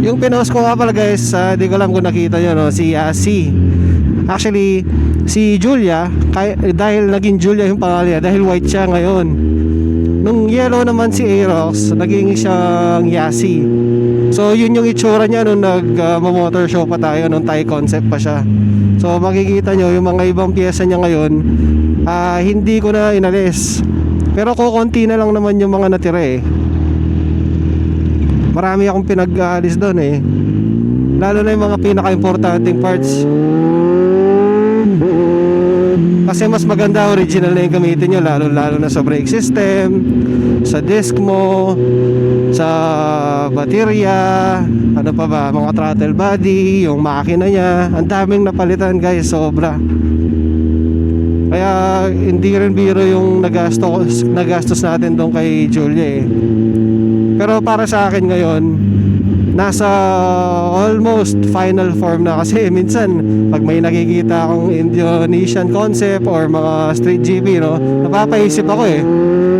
Yung pinost ko nga pala guys, di ko alam kung nakita nyo, no? Si Yasi. Actually, si Julia, dahil naging Julia yung pangalan niya, dahil white siya ngayon. Nung yellow naman si Aerox, naging siyang Yasi. So yun yung itsura niya nung nag-motor show pa tayo, nung Thai concept pa siya. So makikita nyo yung mga ibang pyesa niya ngayon, hindi ko na inalis. Pero kukunti na lang naman yung mga natira eh. Marami akong pinag-aalis doon eh. Lalo na yung mga pinaka-importanting parts. Kasi mas maganda original na yung gamitin nyo, lalo na sa brake system, sa disc mo, sa baterya, ano pa ba, mga throttle body, yung makina niya. Ang daming napalitan guys, sobra. Kaya hindi rin biro yung nagastos natin doon kay Julia eh. Pero para sa akin ngayon, nasa almost final form na. Kasi minsan pag may nakikita akong Indonesian concept or mga street GP, no, napapaisip ako eh,